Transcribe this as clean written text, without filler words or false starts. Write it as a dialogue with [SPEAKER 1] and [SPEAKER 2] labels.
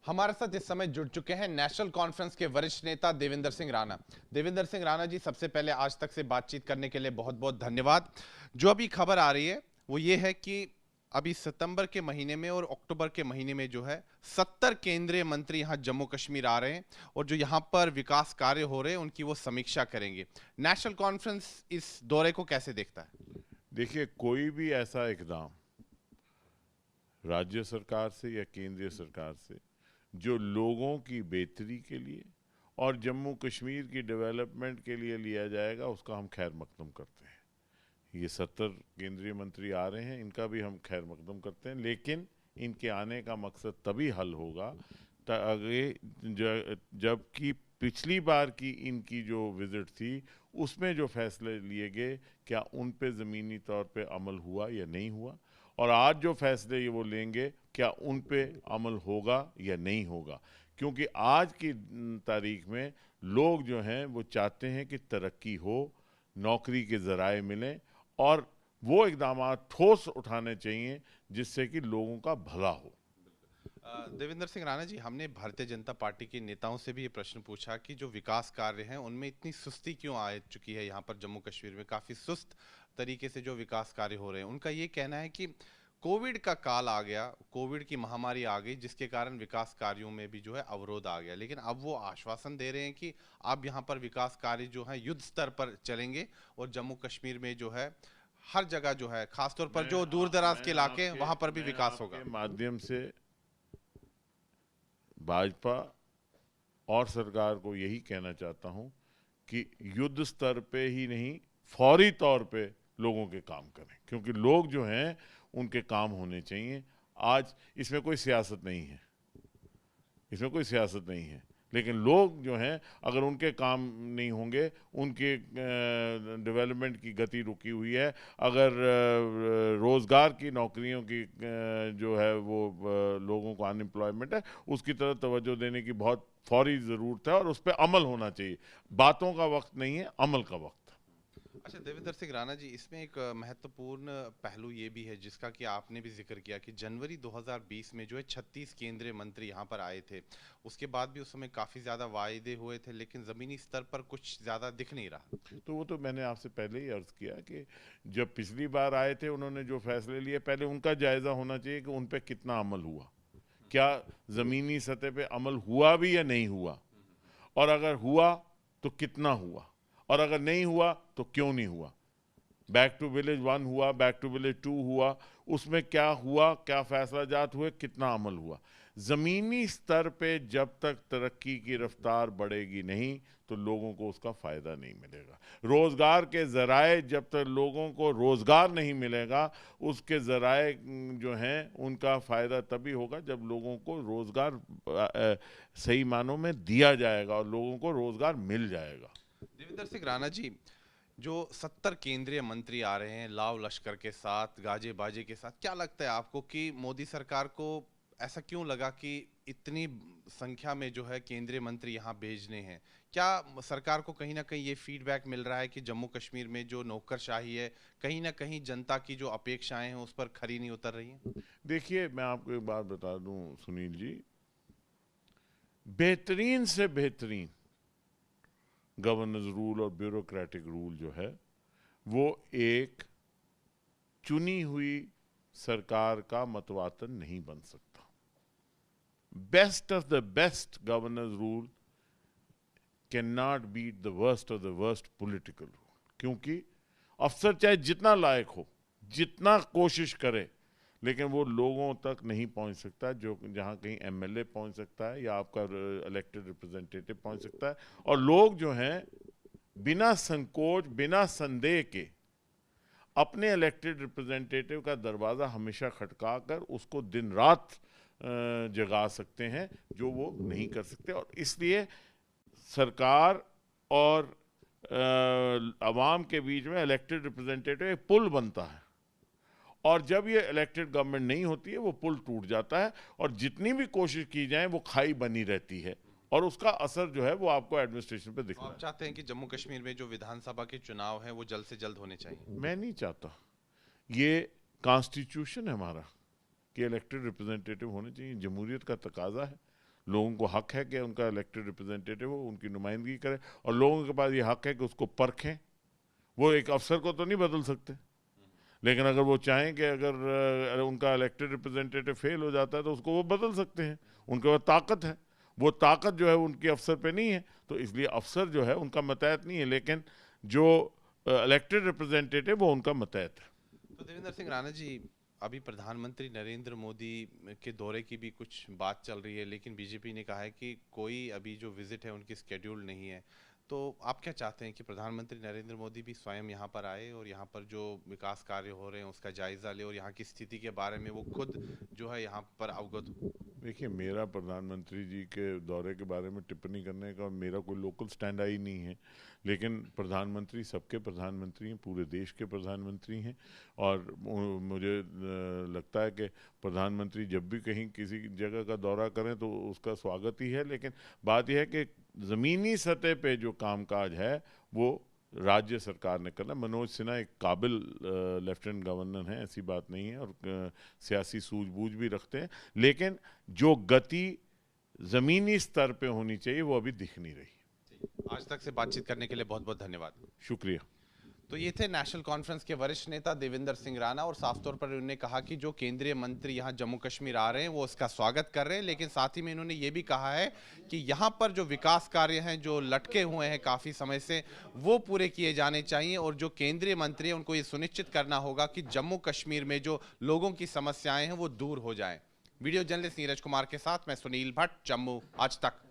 [SPEAKER 1] हमारे साथ इस समय जुड़ चुके हैं नेशनल कॉन्फ्रेंस के वरिष्ठ नेता देवेंद्र सिंह राणा। देवेंद्र सिंह राणा जी, सबसे पहले आज तक से बातचीत करने के लिए बहुत बहुत धन्यवाद। जो अभी खबर आ रही है वो ये है कि अभी सितंबर के महीने में और अक्टूबर के महीने में जो है 70 केंद्रीय मंत्री यहाँ जम्मू कश्मीर आ रहे हैं और जो यहाँ पर विकास कार्य हो रहे हैं उनकी वो समीक्षा करेंगे। नेशनल कॉन्फ्रेंस इस दौरे को कैसे देखता है?
[SPEAKER 2] देखिए, कोई भी ऐसा इकदाम राज्य सरकार से या केंद्रीय सरकार से जो लोगों की बेहतरी के लिए और जम्मू कश्मीर की डेवलपमेंट के लिए लिया जाएगा, उसका हम खैर मकदम करते हैं। ये 70 केंद्रीय मंत्री आ रहे हैं, इनका भी हम खैर मकदम करते हैं, लेकिन इनके आने का मकसद तभी हल होगा जबकि पिछली बार की इनकी जो विजिट थी उसमें जो फैसले लिए गए, क्या उन पे ज़मीनी तौर पे अमल हुआ या नहीं हुआ, और आज जो फैसले ये वो लेंगे क्या उन पे अमल होगा या नहीं होगा। क्योंकि आज की तारीख में लोग जो हैं वो चाहते हैं कि तरक्की हो, नौकरी के ज़राए मिलें, और वो इक़दाम ठोस उठाने चाहिए जिससे कि लोगों का भला हो।
[SPEAKER 1] देवेंद्र सिंह राणा जी, हमने भारतीय जनता पार्टी के नेताओं से भी ये प्रश्न पूछा कि जो विकास कार्य हैं उनमें इतनी सुस्ती क्यों आ चुकी है। यहाँ पर जम्मू कश्मीर में काफी सुस्त तरीके से जो विकास कार्य हो रहे हैं, उनका ये कहना है कि कोविड का काल आ गया, कोविड की महामारी आ गई जिसके कारण विकास कार्यों में भी जो है अवरोध आ गया, लेकिन अब वो आश्वासन दे रहे हैं कि अब यहाँ पर विकास कार्य जो है युद्ध स्तर पर चलेंगे और जम्मू कश्मीर में जो है हर जगह जो है खासतौर पर जो दूर दराज के इलाके वहां पर भी विकास होगा।
[SPEAKER 2] माध्यम से भाजपा और सरकार को यही कहना चाहता हूं कि युद्ध स्तर पे ही नहीं, फौरी तौर पे लोगों के काम करें, क्योंकि लोग जो हैं उनके काम होने चाहिए। आज इसमें कोई सियासत नहीं है, इसमें कोई सियासत नहीं है, लेकिन लोग जो हैं अगर उनके काम नहीं होंगे, उनके डेवलपमेंट की गति रुकी हुई है, अगर रोज़गार की नौकरियों की जो है वो लोगों को अनएम्प्लॉयमेंट है, उसकी तरफ तवज्जो देने की बहुत फौरी ज़रूरत है और उस पर अमल होना चाहिए। बातों का वक्त नहीं है, अमल का वक्त।
[SPEAKER 1] अच्छा देवेंद्र सिंह राणा जी, इसमें एक महत्वपूर्ण पहलू ये भी है जिसका कि आपने भी जिक्र किया कि जनवरी 2020 में जो है 36 केंद्रीय मंत्री यहाँ पर आए थे। उसके बाद भी उस समय काफी ज्यादा वायदे हुए थे लेकिन जमीनी स्तर पर कुछ ज्यादा दिख नहीं रहा।
[SPEAKER 2] तो वो तो मैंने आपसे पहले ही अर्ज किया कि जब पिछली बार आए थे उन्होंने जो फैसले लिए, पहले उनका जायजा होना चाहिए कि उन पे कितना अमल हुआ, क्या जमीनी सतह पे अमल हुआ भी या नहीं हुआ, और अगर हुआ तो कितना हुआ, और अगर नहीं हुआ तो क्यों नहीं हुआ। बैक टू विलेज 1 हुआ, बैक टू विलेज 2 हुआ, उसमें क्या हुआ, क्या फैसला जात हुए, कितना अमल हुआ। ज़मीनी स्तर पे जब तक तरक्की की रफ्तार बढ़ेगी नहीं तो लोगों को उसका फ़ायदा नहीं मिलेगा। रोज़गार के ज़राए, जब तक लोगों को रोज़गार नहीं मिलेगा, उसके ज़राए जो हैं उनका फ़ायदा तभी होगा जब लोगों को रोज़गार सही मानों में दिया जाएगा और लोगों को रोज़गार मिल जाएगा।
[SPEAKER 1] देवेंद्र सिंह राणा जी, जो 70 केंद्रीय मंत्री आ रहे हैं लाव लश्कर के साथ, गाजे बाजे के साथ, क्या लगता है आपको कि मोदी सरकार को ऐसा क्यों लगा कि इतनी संख्या में जो है केंद्रीय मंत्री यहाँ भेजने हैं? क्या सरकार को कहीं ना कहीं ये फीडबैक मिल रहा है कि जम्मू कश्मीर में जो नौकरशाही है, कहीं ना कहीं जनता की जो अपेक्षाएं हैं उस पर खरी नहीं उतर रही हैं?
[SPEAKER 2] देखिए, मैं आपको एक बात बता दूं सुनील जी, बेहतरीन से बेहतरीन गवर्नेंस रूल और ब्यूरोक्रेटिक रूल जो है वो एक चुनी हुई सरकार का मतवातन नहीं बन सकता। Best of the best governance rule can not beat the worst of the worst political rule, क्योंकि अफसर चाहे जितना लायक हो, जितना कोशिश करे, लेकिन वो लोगों तक नहीं पहुंच सकता जो जहां कहीं एमएलए पहुंच सकता है या आपका इलेक्टेड रिप्रेजेंटेटिव पहुंच सकता है। और लोग जो हैं बिना संकोच, बिना संदेह के अपने इलेक्टेड रिप्रेजेंटेटिव का दरवाज़ा हमेशा खटका कर उसको दिन रात जगा सकते हैं, जो वो नहीं कर सकते। और इसलिए सरकार और अवाम के बीच में इलेक्टेड रिप्रेजेंटेटिव एक पुल बनता है, और जब ये इलेक्टेड गवर्नमेंट नहीं होती है वो पुल टूट जाता है, और जितनी भी कोशिश की जाए वो खाई बनी रहती है, और उसका असर जो है वो आपको एडमिनिस्ट्रेशन पे दिखता है।
[SPEAKER 1] आप चाहते हैं कि जम्मू कश्मीर में जो विधानसभा के चुनाव हैं वो जल्द से जल्द होने चाहिए?
[SPEAKER 2] मैं नहीं चाहता। ये कॉन्स्टिट्यूशन है हमारा कि इलेक्टेड रिप्रेजेंटेटिव होने चाहिए, जमहूरियत का तकाजा है। लोगों को हक है कि उनका इलेक्टेड रिप्रेजेंटेटिव वो उनकी नुमाइंदगी करे, और लोगों के पास ये हक है कि उसको परखें। वो एक अफसर को तो नहीं बदल सकते, लेकिन अगर वो चाहें कि अगर उनका इलेक्टेड रिप्रेजेंटेटिव फेल हो जाता है तो उसको वो बदल सकते हैं, उनके पास ताकत है। वो ताकत जो है उनकी अफसर पे नहीं है, तो इसलिए अफसर जो है उनका मतहत नहीं है, लेकिन जो इलेक्टेड रिप्रेजेंटेटिव वो उनका मतहत है।
[SPEAKER 1] तो देवेंद्र सिंह राणा जी, अभी प्रधानमंत्री नरेंद्र मोदी के दौरे की भी कुछ बात चल रही है, लेकिन बीजेपी ने कहा है कि कोई अभी जो विजिट है उनकी स्केड्यूल नहीं है। तो आप क्या चाहते हैं कि प्रधानमंत्री नरेंद्र मोदी भी स्वयं यहाँ पर आए और यहाँ पर जो विकास कार्य हो रहे हैं उसका जायजा ले और यहाँ की स्थिति के बारे में वो खुद जो है यहाँ पर अवगत हो?
[SPEAKER 2] देखिए, मेरा प्रधानमंत्री जी के दौरे के बारे में टिप्पणी करने का मेरा कोई लोकल स्टैंड आई नहीं है, लेकिन प्रधानमंत्री सबके प्रधानमंत्री हैं, पूरे देश के प्रधानमंत्री हैं, और मुझे लगता है कि प्रधानमंत्री जब भी कहीं किसी जगह का दौरा करें तो उसका स्वागत ही है। लेकिन बात यह है कि ज़मीनी सतह पे जो कामकाज है वो राज्य सरकार ने करना। मनोज सिन्हा एक काबिल लेफ्टिनेंट गवर्नर हैं, ऐसी बात नहीं है, और सियासी सूझबूझ भी रखते हैं, लेकिन जो गति ज़मीनी स्तर पे होनी चाहिए वो अभी दिख नहीं रही।
[SPEAKER 1] आज तक से बातचीत करने के लिए बहुत बहुत धन्यवाद।
[SPEAKER 2] शुक्रिया।
[SPEAKER 1] तो ये थे नेशनल कॉन्फ्रेंस के वरिष्ठ नेता देवेंद्र सिंह राणा, और साफ तौर पर उन्होंने कहा कि जो केंद्रीय मंत्री यहाँ जम्मू कश्मीर आ रहे हैं वो उसका स्वागत कर रहे हैं, लेकिन साथ ही में इन्होंने ये भी कहा है कि यहाँ पर जो विकास कार्य हैं जो लटके हुए हैं काफ़ी समय से वो पूरे किए जाने चाहिए, और जो केंद्रीय मंत्री हैं उनको ये सुनिश्चित करना होगा कि जम्मू कश्मीर में जो लोगों की समस्याएं हैं वो दूर हो जाएं। वीडियो जर्नलिस्ट नीरज कुमार के साथ मैं सुनील भट्ट, जम्मू आज तक।